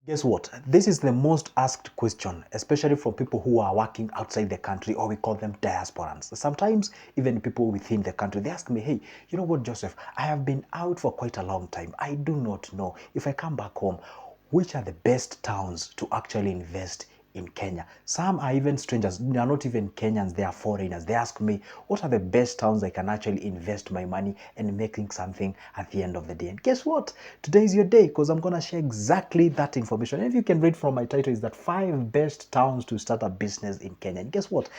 Guess what? This is the most asked question, especially from people who are working outside the country, or we call them diasporans. Sometimes even people within the country, they ask me, hey, you know what, Joseph, I have been out for quite a long time. I do not know if I come back home, which are the best towns to actually invest in Kenya. Some are even strangers. They are not even Kenyans, they are foreigners. They ask me, what are the best towns I can actually invest my money and making something at the end of the day? And guess what? Today is your day, because I'm going to share exactly that information. And if you can read from my title, is that 5 best towns to start a business in Kenya. And guess what?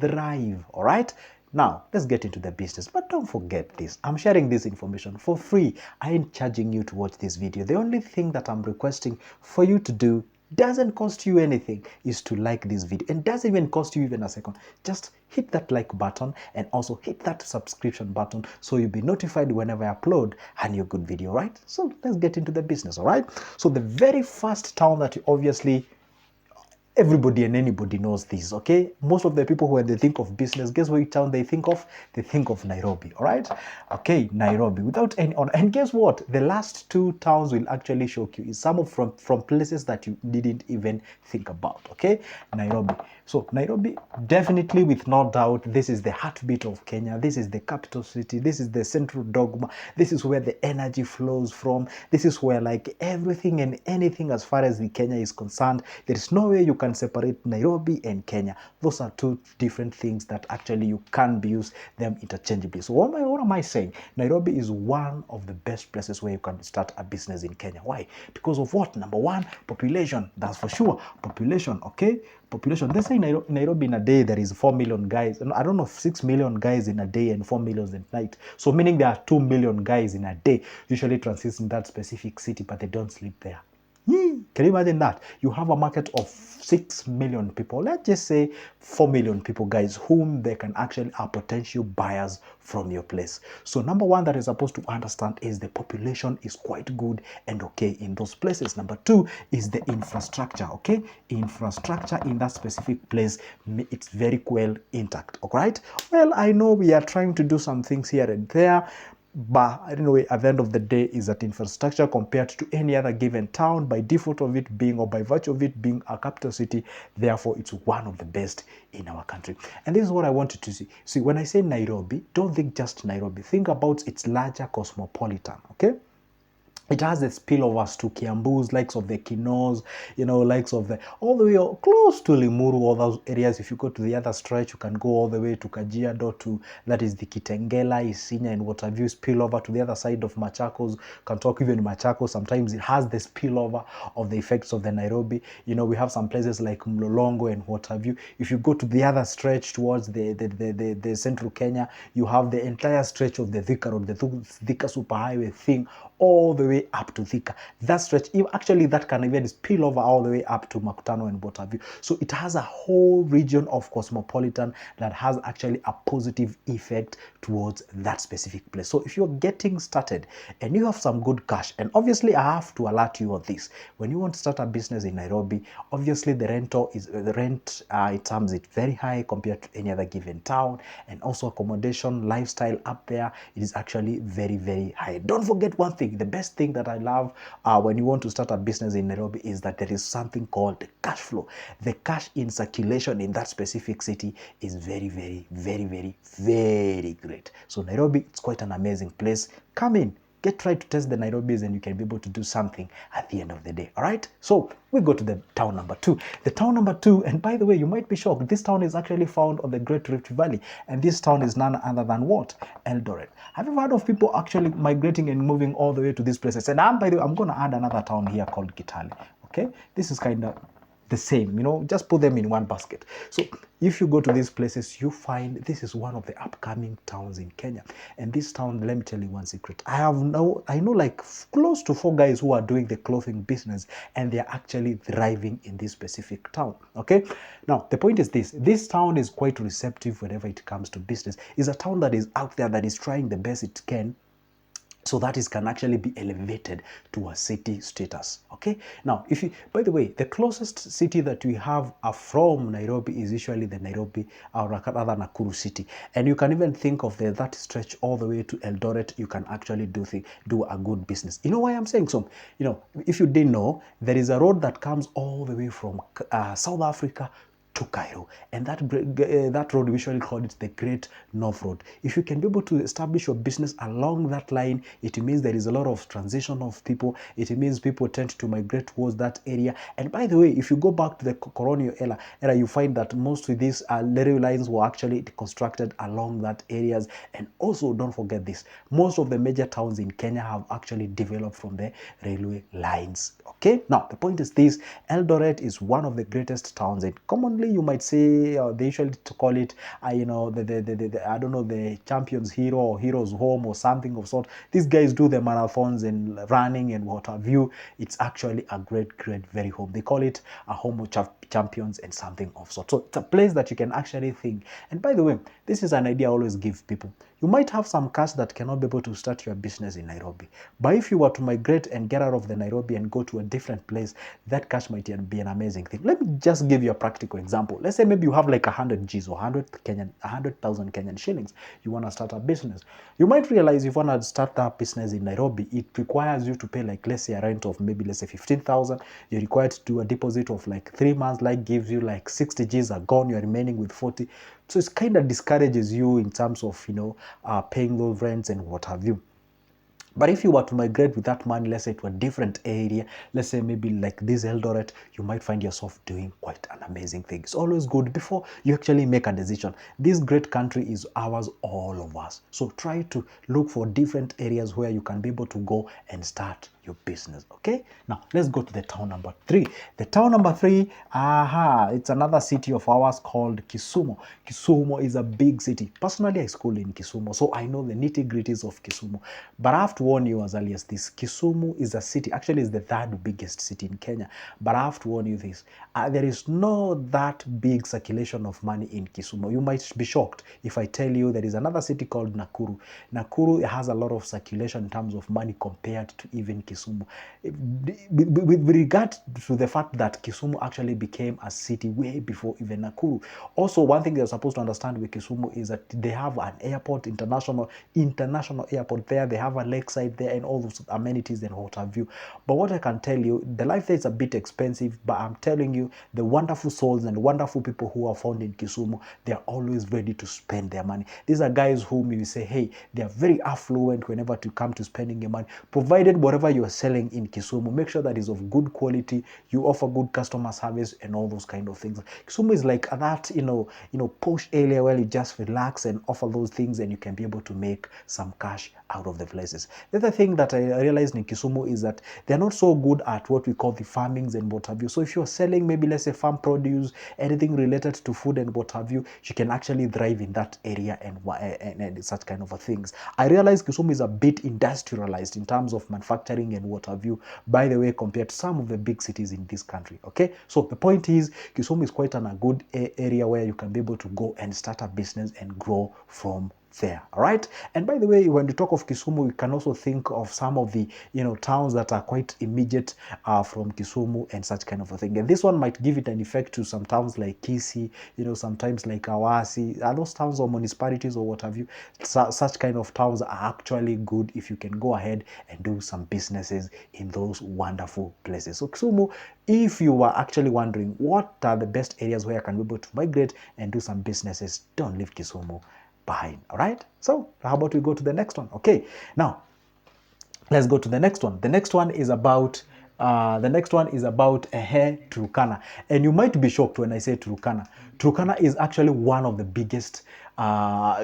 Thrive, all right? Now, let's get into the business. But don't forget this. I'm sharing this information for free. I ain't charging you to watch this video. The only thing that I'm requesting for you to do doesn't cost you anything is to like this video, and doesn't even cost you even a second. Just hit that like button and also hit that subscription button so you'll be notified whenever I upload a new good video, right? So let's get into the business, all right? So the very first town that you obviously everybody and anybody knows this, okay? Most of the people, when they think of business, guess which town they think of? They think of Nairobi, all right? Okay, Nairobi, without any honor. And guess what? The last 2 towns will actually shock you. It's some of from places that you didn't even think about, okay? Nairobi. So Nairobi, definitely with no doubt, this is the heartbeat of Kenya. This is the capital city. This is the central dogma. This is where the energy flows from. This is where like everything and anything as far as the Kenya is concerned, there is no way you can separate Nairobi and Kenya. Those are 2 different things that actually you can't use them interchangeably. So what am I saying? Nairobi is one of the best places where you can start a business in Kenya. Why? Because of what? Number 1, population. That's for sure. Population, okay? Population. They say Nairobi in a day there is 4 million guys. I don't know, 6 million guys in a day and 4 million at night. So meaning there are 2 million guys in a day usually transist in that specific city, but they don't sleep there. Can you imagine that? You have a market of 6 million people. Let's just say 4 million people, guys, whom they can actually are potential buyers from your place. So number 1 that is supposed to understand is the population is quite good and okay in those places. Number 2 is the infrastructure, okay? Infrastructure in that specific place, it's very well intact, all right? Well, I know we are trying to do some things here and there, but anyway, at the end of the day, is that infrastructure compared to any other given town, by default of it being, or by virtue of it being a capital city, therefore it's one of the best in our country. And this is what I want you to see. See, when I say Nairobi, don't think just Nairobi. Think about its larger cosmopolitan, okay? It has the spillovers to Kiambu's, likes of the Kinos, likes of the, all the way close to Limuru, all those areas. If you go to the other stretch, you can go all the way to Kajiado, to, that is the Kitengela, Isinya, and what have you, spill over to the other side of Machakos. Can talk even Machakos. Sometimes it has the spillover of the effects of the Nairobi. We have some places like Mlolongo and what have you. If you go to the other stretch towards the central Kenya, you have the entire stretch of the Thika Road, the Thika Superhighway thing, all the way up to Thika. That stretch, actually that can even spill over all the way up to Makutano and what have you. So it has a whole region of cosmopolitan that has actually a positive effect towards that specific place. So if you're getting started and you have some good cash, and obviously I have to alert you on this, when you want to start a business in Nairobi, obviously the rent in terms it's very high compared to any other given town, and also accommodation, lifestyle up there, it is actually very, very high. Don't forget one thing, the best thing that I love when you want to start a business in Nairobi is that there is something called cash flow. The cash in circulation in that specific city is very, very, very, very, very great. So Nairobi, it's quite an amazing place. Come in, try to test the Nairobis, and you can be able to do something at the end of the day. All right, so we go to the town number 2. The town number 2, and by the way, you might be shocked, this town is actually found on the Great Rift Valley, and this town is none other than what? Eldoret. Have you heard of people actually migrating and moving all the way to these places? And by the way, I'm going to add another town here called Kitale. Okay, this is kind of the same, just put them in one basket. So if you go to these places, you find this is one of the upcoming towns in Kenya. And this town, let me tell you one secret. I know like close to 4 guys who are doing the clothing business, and they're actually thriving in this specific town. Okay, now the point is this town is quite receptive whenever it comes to business. It's a town that is out there, that is trying the best it can so that is can actually be elevated to a city status. Okay, now if you, by the way, the closest city that we have from Nairobi is usually the Nairobi or rather Nakuru city, and you can even think of that stretch all the way to Eldoret. You can actually do a good business. You know why I'm saying so? You know, if you didn't know, there is a road that comes all the way from South Africa to Cairo, and that road we usually call it the Great North Road. If you can be able to establish your business along that line, it means there is a lot of transition of people. It means people tend to migrate towards that area. And by the way, if you go back to the colonial era, you find that most of these railway lines were actually constructed along that areas. And also, don't forget this: most of the major towns in Kenya have actually developed from the railway lines. Okay, now the point is this: Eldoret is one of the greatest towns, and commonly you might say they usually call it, you know, the I don't know, the champion's hero or hero's home or something of sort. These guys do the marathons and running and what have you. It's actually a great, very home. They call it a home of champions and something of sort. So it's a place that you can actually think. And by the way, this is an idea I always give people. You might have some cash that cannot be able to start your business in Nairobi, but if you were to migrate and get out of the Nairobi and go to a different place, that cash might be an amazing thing. Let me just give you a practical example. Let's say maybe you have like 100 G's or 100,000 Kenyan shillings. You want to start a business. You might realize if you want to start that business in Nairobi, it requires you to pay, like, let's say a rent of maybe, let's say 15,000. You're required to do a deposit of like 3 months, like gives you like 60 G's are gone. You're remaining with 40. So it kind of discourages you in terms of, you know, paying those rents and what have you. But if you were to migrate with that money, let's say to a different area, let's say maybe like this Eldoret, you might find yourself doing quite an amazing thing. It's always good before you actually make a decision. This great country is ours, all of us. So try to look for different areas where you can be able to go and start your business. Okay, now let's go to the town number 3. The town number 3, it's another city of ours called Kisumu. Kisumu is a big city. Personally, I school in Kisumu, so I know the nitty-gritties of Kisumu. But I have to warn you as early as this: Kisumu is a city, actually is the 3rd biggest city in Kenya. But I have to warn you this: there is no that big circulation of money in Kisumu. You might be shocked if I tell you there is another city called Nakuru. Nakuru has a lot of circulation in terms of money compared to even Kisumu. With regard to the fact that Kisumu actually became a city way before even Nakuru. Also, one thing you're supposed to understand with Kisumu is that they have an airport, international airport there. They have a lakeside there and all those amenities and what have you. But what I can tell you, the life there is a bit expensive, but I'm telling you, the wonderful souls and wonderful people who are found in Kisumu, they are always ready to spend their money. These are guys whom you say, hey, they are very affluent whenever to come to spending your money, provided whatever you are selling in Kisumu, make sure that is of good quality, you offer good customer service and all those kind of things. Kisumu is like that, you know, posh area where you just relax and offer those things and you can be able to make some cash out of the places. The other thing that I realized in Kisumu is that they're not so good at what we call the farmings and what have you. So if you're selling maybe, let's say, farm produce, anything related to food and what have you, you can actually thrive in that area and such kind of things. I realize Kisumu is a bit industrialized in terms of manufacturing and what have you, by the way, compared to some of the big cities in this country. Okay, so the point is, Kisumu is quite a good area where you can be able to go and start a business and grow from there. All right. And by the way, when we talk of Kisumu, we can also think of some of the, you know, towns that are quite immediate from Kisumu and such kind of a thing. And this one might give it an effect to some towns like Kisii, you know, sometimes like Awasi. Are those towns or municipalities or what have you? Such kind of towns are actually good if you can go ahead and do some businesses in those wonderful places. So Kisumu, if you were actually wondering what are the best areas where I can be able to migrate and do some businesses, don't leave Kisumu behind. All right, so how about we go to the next one? Okay, now let's go to the next one. The next one is about Turkana, and you might be shocked when I say Turkana. Turkana is actually one of the biggest,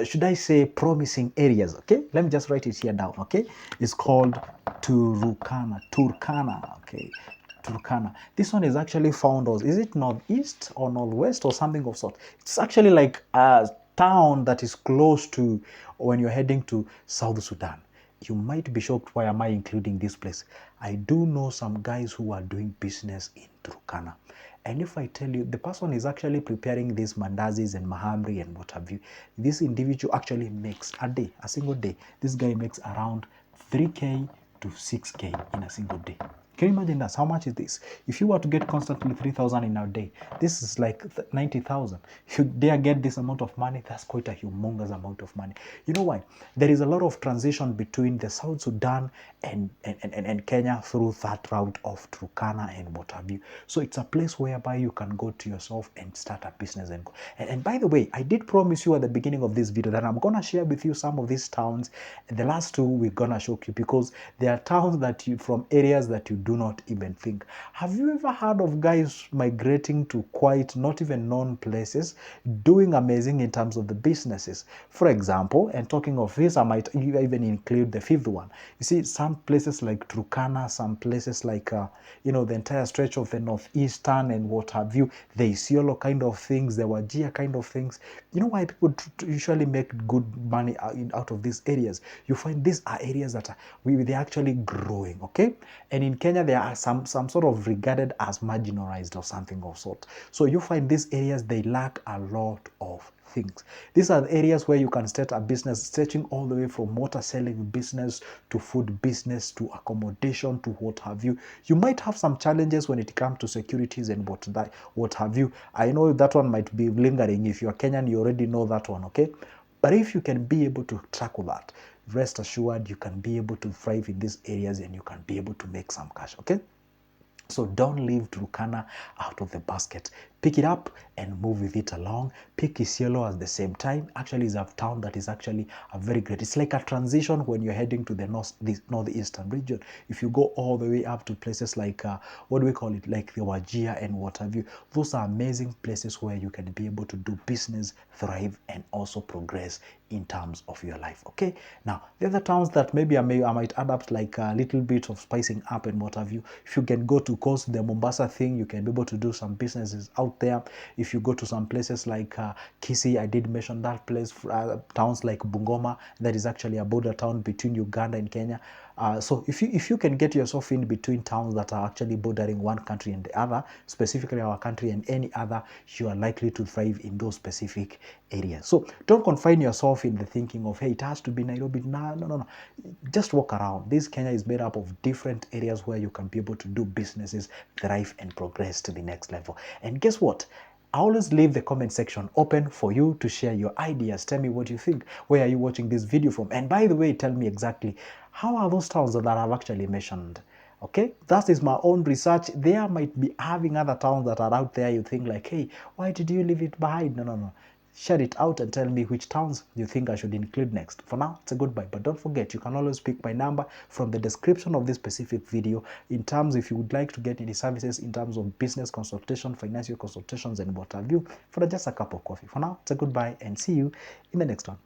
should I say, promising areas. Okay, let me just write it here down. Okay, it's called Turkana. Okay, Turkana. This one is actually found as, is it northeast or northwest or something of sort? It's actually like a town that is close to when you're heading to South Sudan. You might be shocked, why am I including this place? I do know some guys who are doing business in Turkana. And if I tell you, the person is actually preparing these mandazis and mahamri and what have you, this individual actually makes a single day, this guy makes around 3K to 6K in a single day. Can you imagine that? How much is this? If you were to get constantly 3,000 in a day, this is like 90,000. If you dare get this amount of money, that's quite a humongous amount of money. You know why? There is a lot of transition between the South Sudan and Kenya through that route of Turana and what have you. So it's a place whereby you can go to yourself and start a business. And by the way, I did promise you at the beginning of this video that I'm going to share with you some of these towns. The last two we're going to show you because they are towns that you, from areas that you do not even think. Have you ever heard of guys migrating to quite not even known places, doing amazing in terms of the businesses? For example, and talking of this, I might even include the fifth one. You see, some places like Turkana, some places like, the entire stretch of the northeastern and what have you, the Isiolo kind of things, the Wajir kind of things. You know why people usually make good money out of these areas? You find these are areas that they're actually growing, okay? And in Kenya, there are some sort of regarded as marginalized or something of sort. So you find these areas, they lack a lot of things. These are the areas where you can start a business, stretching all the way from water selling business to food business to accommodation to what have you. You might have some challenges when it comes to securities and what have you. I know that one might be lingering. If you're Kenyan, you already know that one, okay? But if you can be able to tackle that, rest assured you can be able to thrive in these areas and you can be able to make some cash, okay? So don't leave Turkana out of the basket. Pick it up and move with it along. Pick Isiolo at the same time. Actually, it's a town that is actually a very great. It's like a transition when you're heading to the northeastern region. If you go all the way up to places like, what do we call it, like the Wajir and what have you, those are amazing places where you can be able to do business, thrive, and also progress in terms of your life, okay? Now, the other towns that maybe I might add up like a little bit of spicing up and what have you. If you can go to coast, the Mombasa thing, you can be able to do some businesses out there. If you go to some places like Kisii, I did mention that place, towns like Bungoma, that is actually a border town between Uganda and Kenya. So if you can get yourself in between towns that are actually bordering one country and the other, specifically our country and any other, you are likely to thrive in those specific areas. So don't confine yourself in the thinking of, hey, it has to be Nairobi. No. Just walk around. This Kenya is made up of different areas where you can be able to do businesses, thrive, and progress to the next level. And guess what? I always leave the comment section open for you to share your ideas. Tell me what you think. Where are you watching this video from? And by the way, tell me exactly how are those towns that I've actually mentioned. Okay, that is my own research. There might be having other towns that are out there. You think like, hey, why did you leave it behind? No. Share it out and tell me which towns you think I should include next. For now, it's a goodbye. But don't forget, you can always pick my number from the description of this specific video in terms if you would like to get any services in terms of business consultation, financial consultations, and what have you for just a cup of coffee. For now, it's a goodbye and see you in the next one.